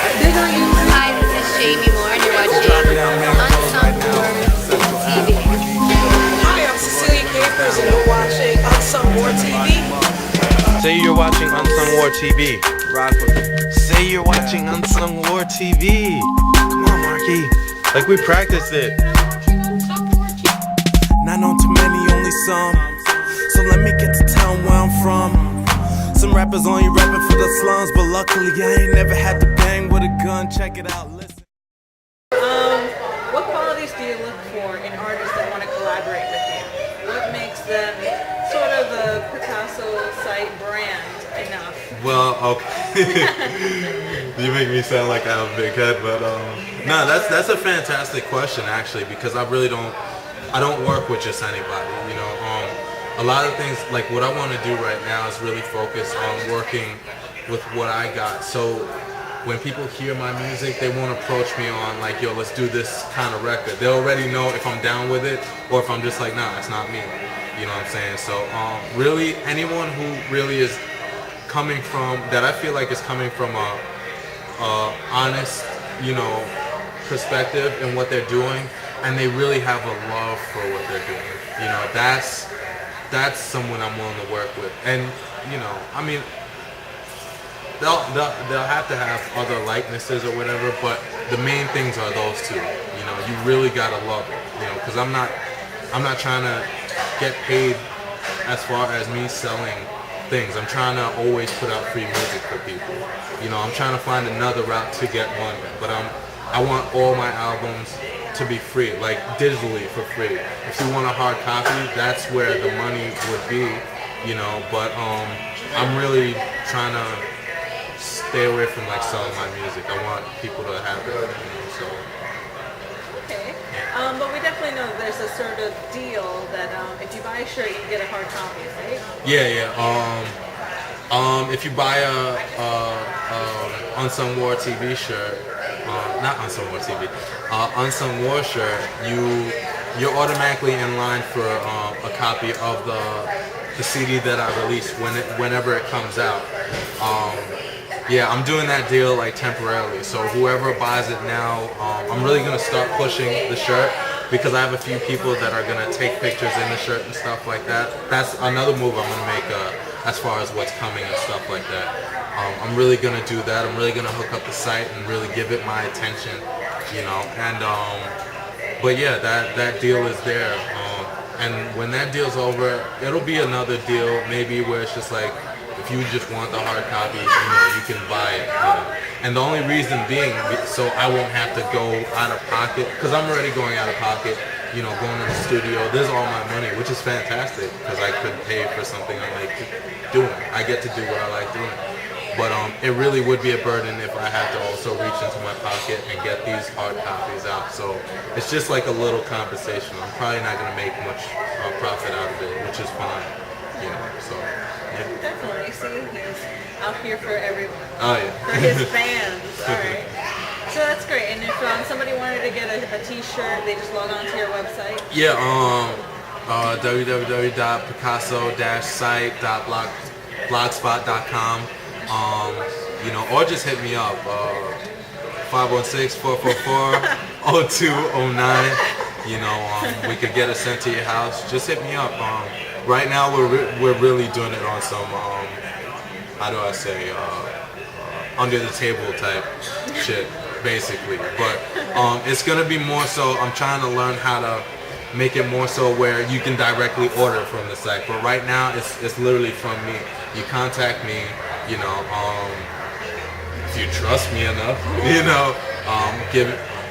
Hi, this is Jamie Moore, and you're watching Unsung TV. Hi, I'm Cecilia Capers, and you're watching Unsung War TV. Say you're watching Unsung War TV. Rock with me. Say you're watching Unsung War TV. Come on, Marky. Like we practiced it. Not known to many, only some. So let me get to town where I'm from. Some rappers only rapping for the slums, but luckily I ain't never had to bang with a gun. Check it out, listen. What qualities do you look for in artists that want to collaborate with you? What makes them sort of a Picasso site brand enough? Well, okay. You make me sound like I have a big head, but no, that's a fantastic question actually, because I don't work with just anybody, you know. A lot of things, like what I want to do right now is really focus on working with what I got. So when people hear my music, they won't approach me on like, yo, let's do this kind of record. They already know if I'm down with it or if I'm just like, nah, it's not me. You know what I'm saying? So really anyone who really is coming from, that I feel like is coming from a honest, you know, perspective in what they're doing, and they really have a love for what they're doing. You know, that's someone I'm willing to work with. And you know, I mean, they'll have to have other likenesses or whatever, but the main things are those two. You know, you really gotta love it. You know, because I'm not trying to get paid as far as me selling things. I'm trying to always put out free music for people. You know, I'm trying to find another route to get money, but I want all my albums to be free, like digitally for free. If you want a hard copy, that's where the money would be, you know. But I'm really trying to stay away from like selling my music. I want people to have it, you know. So. Okay, but we definitely know there's a sort of deal that if you buy a shirt, you can get a hard copy, right? Yeah. If you buy a Unsung War TV shirt, not Unsung War TV, Unsung War shirt, you're automatically in line for a copy of the CD that I release whenever it comes out. Yeah, I'm doing that deal like temporarily. So whoever buys it now, I'm really gonna start pushing the shirt because I have a few people that are gonna take pictures in the shirt and stuff like that. That's another move I'm gonna make as far as what's coming and stuff like that. I'm really gonna do that. I'm really gonna hook up the site and really give it my attention, you know. And but yeah, that deal is there. And when that deal's over, it'll be another deal maybe where it's just like, if you just want the hard copy, you know, you can buy it. You know? And the only reason being, so I won't have to go out of pocket, because I'm already going out of pocket, you know, going to the studio. There's all my money, which is fantastic, because I could pay for something I like doing. I get to do what I like doing. But it really would be a burden if I had to also reach into my pocket and get these hard copies out. So it's just like a little compensation. I'm probably not going to make much profit out of it, which is fine, you know, so. Yeah. Definitely. See, he's out here for everyone. Oh yeah. For his fans. All right. So that's great. And if somebody wanted to get a T-shirt, they just log on to your website. Yeah. www.picasso-site.blogspot.com. You know, or just hit me up. 516-444-0209. You know, we could get it sent to your house. Just hit me up. Right now we're really doing it on some how do I say under the table type shit basically, but it's gonna be more so I'm trying to learn how to make it more so where you can directly order from the site, but right now it's literally from me. You contact me, you know, if you trust me enough, you know,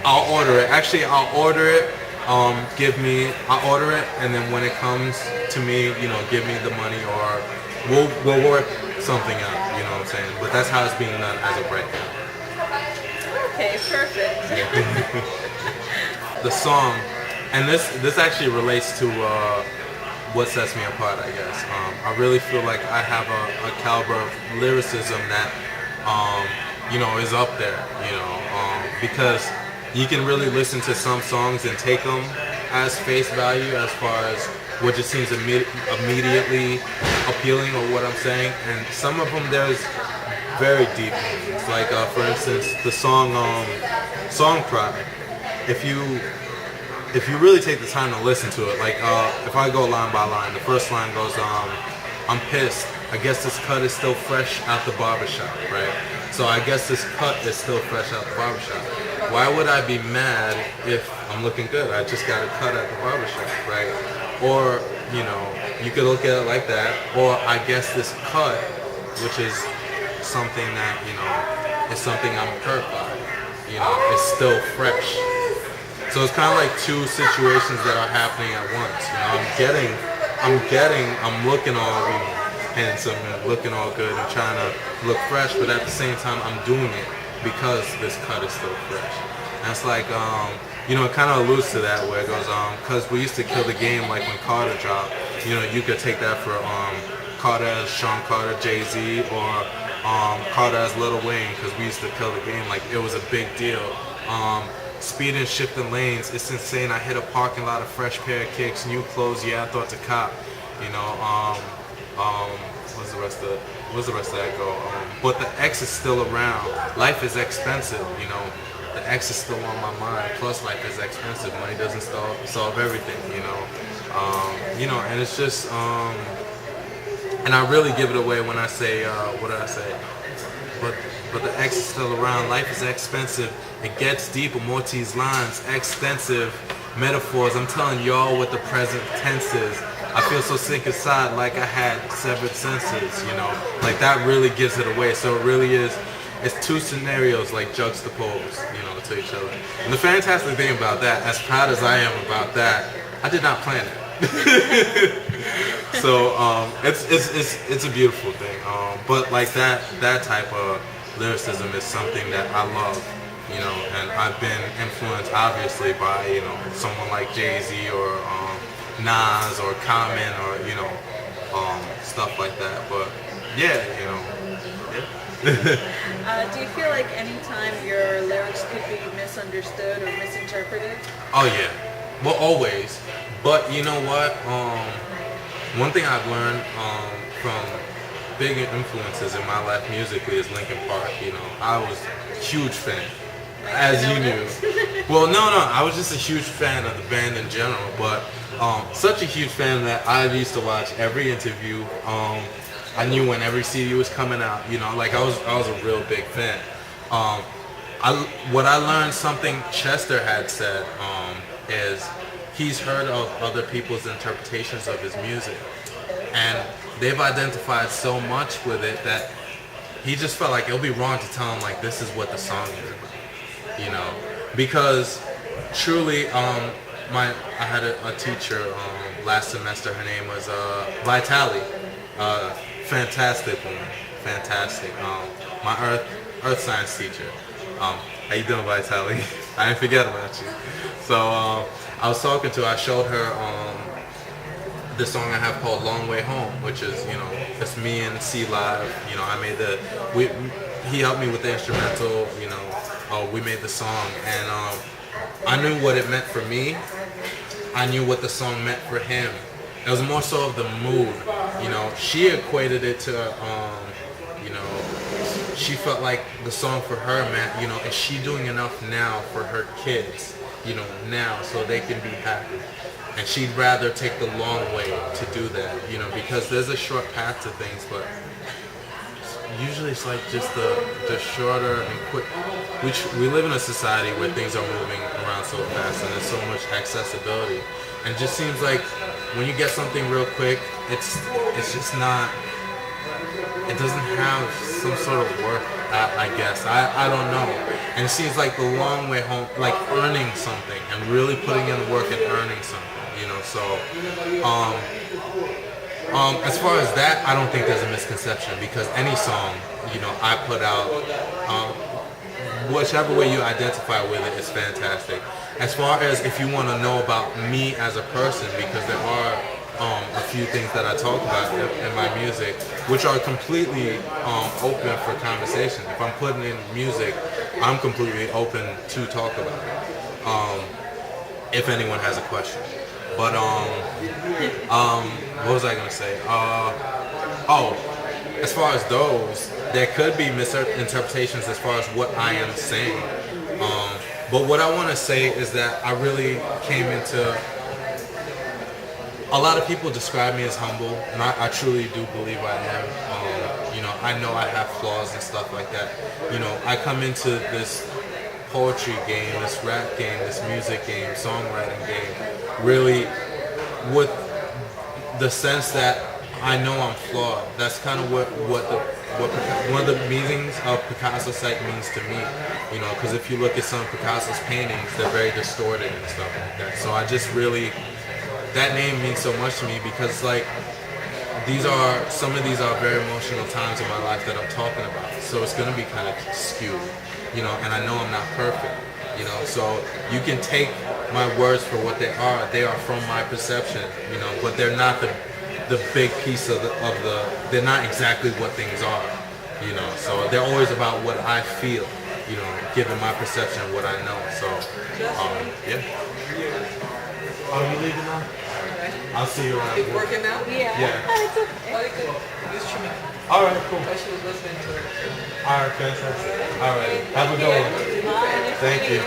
I'll order it. Actually, I'll order it. I'll order it, and then when it comes to me, you know, give me the money, or we'll work something out. You know what I'm saying? But that's how it's being done as of right now. Okay, perfect. The song, and this actually relates to what sets me apart, I guess. I really feel like I have a caliber of lyricism that you know, is up there. You know, because you can really listen to some songs and take them as face value as far as what just seems immediately appealing or what I'm saying, and some of them there's very deep meanings. Like for instance, the song Cry. If you really take the time to listen to it, like if I go line by line, the first line goes, I'm pissed. I guess this cut is still fresh out the barbershop, right? So I guess this cut is still fresh out the barbershop. Why would I be mad if I'm looking good? I just got a cut at the barbershop, right? Or, you know, you could look at it like that. Or I guess this cut, which is something that, you know, is something I'm hurt by, you know, it's still fresh. So it's kind of like two situations that are happening at once. You know, I'm looking all, you know, handsome and looking all good and trying to look fresh, but at the same time, I'm doing it because this cut is still fresh. And it's like, you know, it kind of alludes to that where it goes, because we used to kill the game like when Carter dropped. You know, you could take that for Carter as Sean Carter, Jay-Z, or Carter as Lil Wayne, because we used to kill the game like it was a big deal. Speeding, shifting lanes, it's insane. I hit a parking lot, a fresh pair of kicks, new clothes, yeah, I thought to cop. You know, what's the rest of that go? But the X is still around. Life is expensive, you know. The X is still on my mind. Plus, life is expensive. Money doesn't solve everything, you know. You know, and it's just, and I really give it away when I say, what did I say? But the X is still around. Life is expensive. It gets deeper. Morty's lines, extensive metaphors. I'm telling y'all what the present tense is. I feel so sick inside, like I had severed senses. You know, like that really gives it away. So it really is. It's two scenarios like juxtaposed, you know, to each other. And the fantastic thing about that, as proud as I am about that, I did not plan it. So it's a beautiful thing. But like that type of lyricism is something that I love, you know, and I've been influenced obviously by, you know, someone like Jay-Z or Nas or Common or, you know, stuff like that. But yeah, you know, yeah. Do you feel like anytime your lyrics could be misunderstood or misinterpreted? Oh yeah, well always. But you know what? One thing I've learned from big influences in my life musically is Linkin Park. You know, I was a huge fan, as you knew. Well, no, I was just a huge fan of the band in general. But such a huge fan that I used to watch every interview. I knew when every CD was coming out. You know, like I was a real big fan. What I learned, something Chester had said, is he's heard of other people's interpretations of his music, and they've identified so much with it that he just felt like it'll be wrong to tell him like this is what the song is about, you know, because truly, I had a teacher last semester. Her name was Vitali, fantastic woman, fantastic. My earth science teacher. How you doing, Vitali? I didn't forget about you. So I was talking to her. I showed her the song I have called "Long Way Home," which is, you know, it's me and C Live. You know, I made he helped me with the instrumental. You know, we made the song, and I knew what it meant for me. I knew what the song meant for him. It was more so of the mood. You know, she equated it to, you know, she felt like the song for her meant, you know, is she doing enough now for her kids, you know, now, so they can be happy. And she'd rather take the long way to do that, you know, because there's a short path to things, but usually it's like just the shorter and quick. We live in a society where things are moving around so fast and there's so much accessibility. And it just seems like when you get something real quick, it's just not, it doesn't have some sort of worth, I guess. I don't know. And it seems like the long way home, like earning something and really putting in the work and earning something, you know. So, as far as that, I don't think there's a misconception, because any song, you know, I put out, whichever way you identify with it is fantastic. As far as if you want to know about me as a person, because there are a few things that I talk about in my music, which are completely open for conversation. If I'm putting in music, I'm completely open to talk about it, if anyone has a question. But what was I gonna say? as far as those, there could be misinterpretations as far as what I am saying. But what I want to say is that I really came into. A lot of people describe me as humble, and I truly do believe I am. I know I have flaws and stuff like that. I come into this poetry game, this rap game, this music game, songwriting game, really with the sense that I know I'm flawed. That's kind of what one of the meanings of Picasso sight means to me. Because if you look at some of Picasso's paintings, they're very distorted and stuff like that. So I just really. That name means so much to me because some of these are very emotional times in my life that I'm talking about. So it's gonna be kind of skewed, and I know I'm not perfect, So you can take my words for what they are. They are from my perception, but they're not the big piece of the. They're not exactly what things are, So they're always about what I feel, given my perception of what I know. So, yeah. Oh, you leaving now? Okay. I'll see you around. You working now? Yeah. Yeah. It's okay. Oh, you could use trimming. All right, cool. But she was listening to it. All right, fantastic. All right, have a good one. Bye. Thank you.